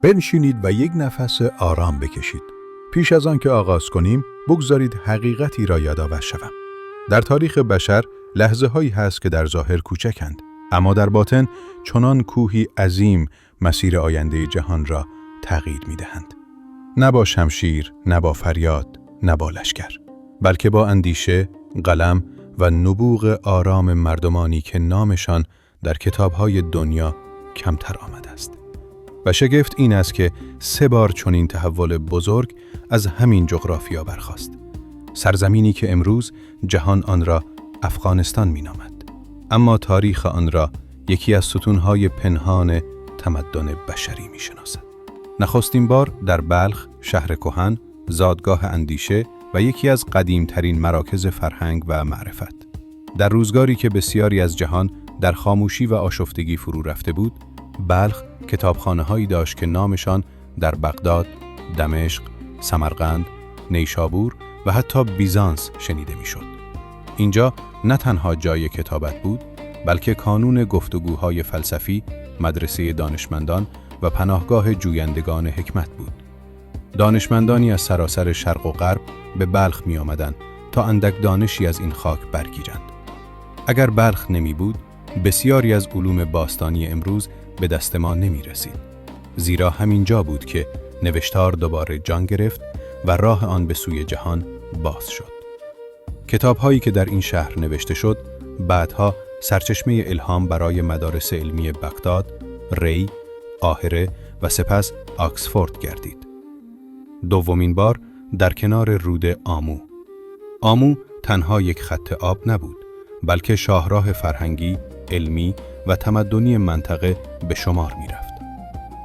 بنشینید و یک نفس آرام بکشید. پیش از آن که آغاز کنیم، بگذارید حقیقتی را یادآور شوم. در تاریخ بشر لحظه هایی هست که در ظاهر کوچکند، اما در باطن چنان کوهی عظیم مسیر آینده جهان را تغییر می دهند. نه با شمشیر، نه با فریاد، نه با لشکر، بلکه با اندیشه، قلم و نبوغ آرام مردمانی که نامشان در کتاب‌های دنیا کمتر آمده است. و شگفت این است که 3 بار چنین تحول بزرگ از همین جغرافیا برخاست. سرزمینی که امروز جهان آن را افغانستان می‌نامد، اما تاریخ آن را یکی از ستون‌های پنهان تمدن بشری می‌شناسد. نخستین بار در بلخ، شهر کهن، زادگاه اندیشه و یکی از قدیمترین مراکز فرهنگ و معرفت. در روزگاری که بسیاری از جهان در خاموشی و آشفتگی فرو رفته بود، بلخ کتابخانه‌هایی داشت که نامشان در بغداد، دمشق، سمرقند، نیشابور و حتی بیزانس شنیده میشد. اینجا نه تنها جای کتابت بود، بلکه کانون گفتگوهای فلسفی، مدرسه دانشمندان و پناهگاه جویندگان حکمت بود. دانشمندانی از سراسر شرق و غرب به بلخ می آمدند تا اندک دانشی از این خاک برگیرند. اگر بلخ نمی بود، بسیاری از علوم باستانی امروز به دست ما نمی رسید. زیرا همینجا بود که نوشتار دوباره جان گرفت و راه آن به سوی جهان باز شد. کتاب‌هایی که در این شهر نوشته شد، بعدها سرچشمه الهام برای مدارس علمی بغداد، ری، قاهره و سپس آکسفورد گردید. دومین بار در کنار رود آمو. آمو تنها یک خط آب نبود، بلکه شاهراه فرهنگی، علمی و تمدنی منطقه به شمار می رفت.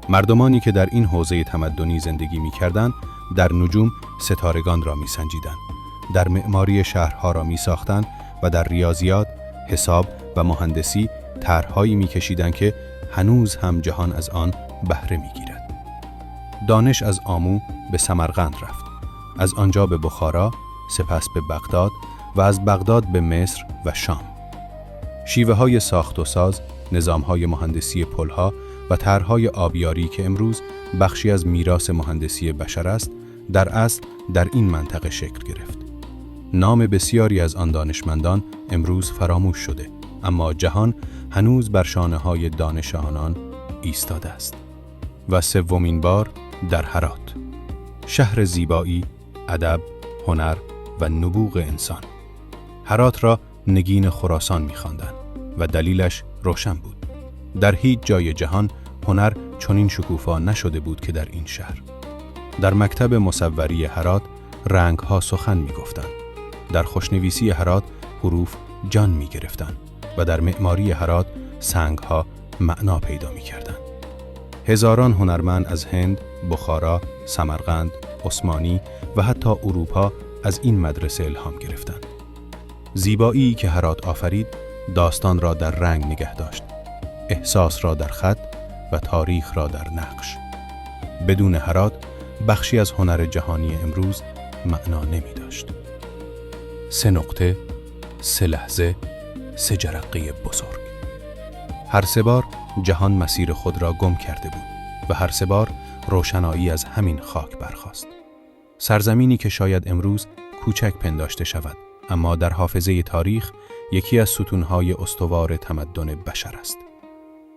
مردمانی که در این حوزه تمدنی زندگی می کردند، در نجوم ستارگان را می سنجیدند، در معماری شهرها را می ساختند و در ریاضیات، حساب و مهندسی طرح‌هایی می کشیدند که هنوز هم جهان از آن بهره می گیرد. دانش از آمو به سمرقند رفت، از آنجا به بخارا، سپس به بغداد و از بغداد به مصر و شام. شیوه‌های ساخت و ساز، نظام‌های مهندسی پل‌ها و طرح‌های آبیاری که امروز بخشی از میراث مهندسی بشر است، در اصل در این منطقه شکل گرفت. نام بسیاری از آن دانشمندان امروز فراموش شده، اما جهان هنوز بر شانه‌های دانش آنان ایستاده است. و سومین بار در هرات، شهر زیبایی، ادب، هنر و نبوغ انسان. هرات را نگین خراسان می‌خواندند و دلیلش روشن بود. در هیچ جای جهان هنر چنین شکوفا نشده بود که در این شهر. در مکتب مصوری هرات رنگ‌ها سخن می‌گفتند. در خوشنویسی هرات حروف جان می‌گرفتند و در معماری هرات سنگ‌ها معنا پیدا می‌کردند. هزاران هنرمند از هند، بخارا، سمرقند، عثمانی و حتی اروپا از این مدرسه الهام گرفتند. زیبایی که هرات آفرید، داستان را در رنگ نگه داشت، احساس را در خط و تاریخ را در نقش. بدون هرات، بخشی از هنر جهانی امروز معنا نمی داشت. 3 نقطه، 3 لحظه، 3 جرقه بزرگ. هر 3 بار جهان مسیر خود را گم کرده بود و هر 3 بار روشنایی از همین خاک برخاست. سرزمینی که شاید امروز کوچک پنداشته شود، اما در حافظه تاریخ یکی از ستونهای استوار تمدن بشر است.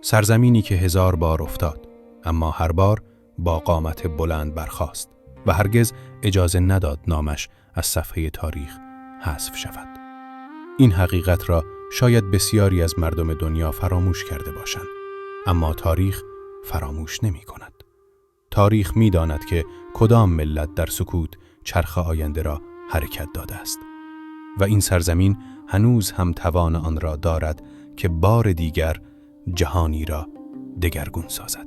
سرزمینی که 1000 بار افتاد، اما هر بار با قامت بلند برخاست و هرگز اجازه نداد نامش از صفحه تاریخ حذف شود. این حقیقت را شاید بسیاری از مردم دنیا فراموش کرده باشند، اما تاریخ فراموش نمی کند. تاریخ می داند که کدام ملت در سکوت چرخ آینده را حرکت داده است و این سرزمین هنوز هم توان آن را دارد که بار دیگر جهانی را دگرگون سازد.